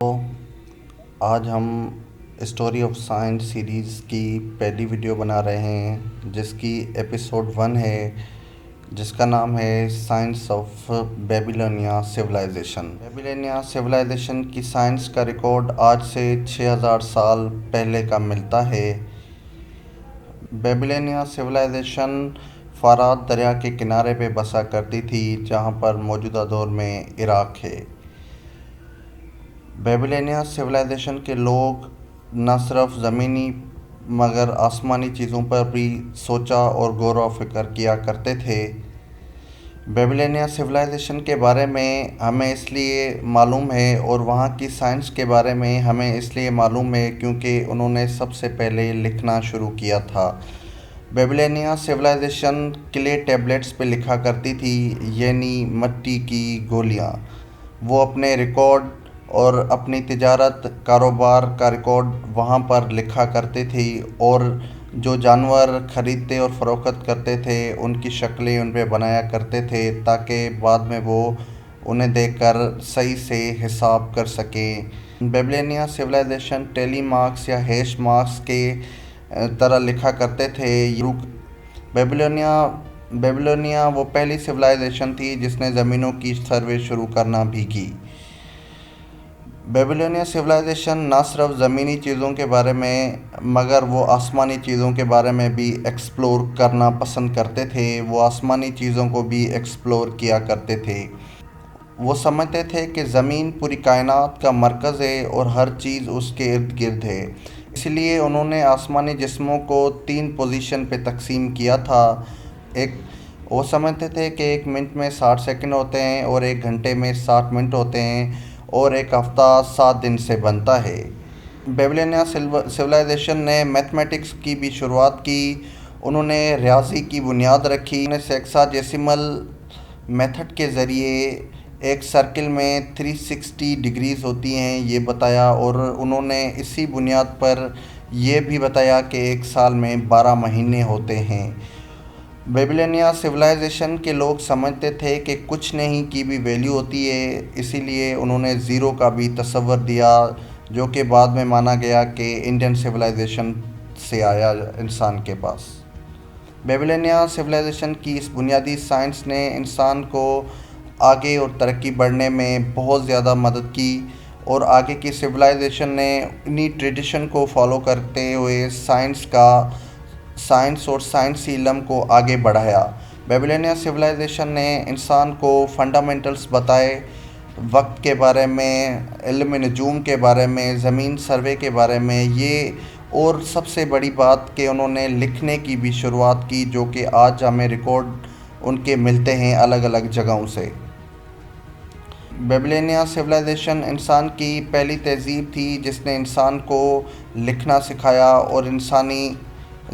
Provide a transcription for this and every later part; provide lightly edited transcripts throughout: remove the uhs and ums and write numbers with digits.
تو آج ہم اسٹوری آف سائنس سیریز کی پہلی ویڈیو بنا رہے ہیں جس کی ایپیسوڈ 1 ہے، جس کا نام ہے سائنس آف بیبیلونیا سویلائزیشن کی سائنس کا ریکارڈ آج سے 6000 سال پہلے کا ملتا ہے۔ بیبیلونیا سویلائزیشن فرات دریا کے کنارے پہ بسا کرتی تھی، جہاں پر موجودہ دور میں عراق ہے۔ بیبیلونیا سویلائزیشن کے لوگ نہ صرف زمینی مگر آسمانی چیزوں پر بھی سوچا اور غور و فکر کیا کرتے تھے۔ بیبیلونیا سویلائزیشن کے بارے میں ہمیں اس لیے معلوم ہے اور وہاں کی سائنس کے بارے میں ہمیں اس لیے معلوم ہے کیونکہ انہوں نے سب سے پہلے لکھنا شروع کیا تھا۔ بیبیلونیا سویلائزیشن کلے ٹیبلٹس پہ لکھا کرتی تھی، یعنی مٹی کی گولیاں۔ وہ اپنے ریکارڈ اور اپنی تجارت کاروبار کا ریکارڈ وہاں پر لکھا کرتے تھے اور جو جانور خریدتے اور فروخت کرتے تھے ان کی شکلیں ان پہ بنایا کرتے تھے تاکہ بعد میں وہ انہیں دیکھ کر صحیح سے حساب کر سکیں۔ بیبیلونیا سویلائزیشن ٹیلی مارکس یا ہیش مارکس کے طرح لکھا کرتے تھے۔ بیبیلونیا وہ پہلی سویلائزیشن تھی جس نے زمینوں کی سروے شروع کرنا بھی کی۔ بیبیلونیا سویلائزیشن نہ صرف زمینی چیزوں کے بارے میں مگر وہ آسمانی چیزوں کے بارے میں بھی ایکسپلور کرنا پسند کرتے تھے۔ وہ آسمانی چیزوں کو بھی ایکسپلور کیا کرتے تھے۔ وہ سمجھتے تھے کہ زمین پوری کائنات کا مرکز ہے اور ہر چیز اس کے ارد گرد ہے، اس لیے انہوں نے آسمانی جسموں کو 3 پوزیشن پہ تقسیم کیا تھا۔ وہ سمجھتے تھے کہ 1 منٹ میں 60 سیکنڈ ہوتے ہیں اور 1 گھنٹے میں 60 منٹ ہوتے ہیں اور 1 ہفتہ 7 دن سے بنتا ہے۔ بیبیلونیا سویلائزیشن نے میتھمیٹکس کی بھی شروعات کی۔ انہوں نے ریاضی کی بنیاد رکھی۔ انہوں نے سیکساجیسیمل میتھڈ کے ذریعے ایک سرکل میں 360 ڈگریز ہوتی ہیں یہ بتایا، اور انہوں نے اسی بنیاد پر یہ بھی بتایا کہ 1 سال میں 12 مہینے ہوتے ہیں۔ بیبیلونیا سویلائزیشن کے لوگ سمجھتے تھے کہ کچھ نہیں کی بھی ویلیو ہوتی ہے، اسی لیے انہوں نے زیرو کا بھی تصور دیا، جو کہ بعد میں مانا گیا کہ انڈین سویلائزیشن سے آیا انسان کے پاس۔ بیبیلونیا سویلائزیشن کی اس بنیادی سائنس نے انسان کو آگے اور ترقی بڑھنے میں بہت زیادہ مدد کی، اور آگے کی سویلائزیشن نے انہی ٹریڈیشن کو فالو کرتے ہوئے سائنس اور سائنسی علم کو آگے بڑھایا۔ بیبیلونیا سویلائزیشن نے انسان کو فنڈامنٹلز بتائے، وقت کے بارے میں، علم نجوم کے بارے میں، زمین سروے کے بارے میں، اور سب سے بڑی بات کہ انہوں نے لکھنے کی بھی شروعات کی، جو کہ آج ہمیں ریکارڈ ان کے ملتے ہیں الگ الگ جگہوں سے۔ بیبیلونیا سویلائزیشن انسان کی پہلی تہذیب تھی جس نے انسان کو لکھنا سکھایا، اور انسانی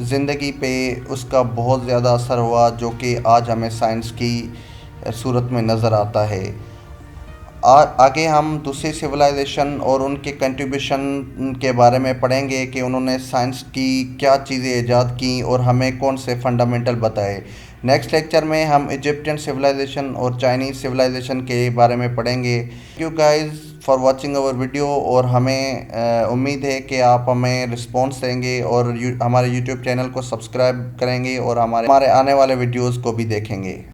زندگی پہ اس کا بہت زیادہ اثر ہوا، جو کہ آج ہمیں سائنس کی صورت میں نظر آتا ہے۔ آگے ہم دوسری سویلائزیشن اور ان کے کنٹریبیوشن کے بارے میں پڑھیں گے کہ انہوں نے سائنس کی کیا چیزیں ایجاد کیں اور ہمیں کون سے فنڈامنٹل بتائے۔ نیکسٹ لیکچر میں ہم ایجپٹین سویلائزیشن اور چائنیز سویلائزیشن کے بارے میں پڑھیں گے۔ Thank you guys for watching our video, اور ہمیں امید ہے کہ آپ ہمیں رسپانس دیں گے اور ہمارے یوٹیوب چینل کو سبسکرائب کریں گے اور ہمارے آنے والے ویڈیوز کو بھی دیکھیں گے۔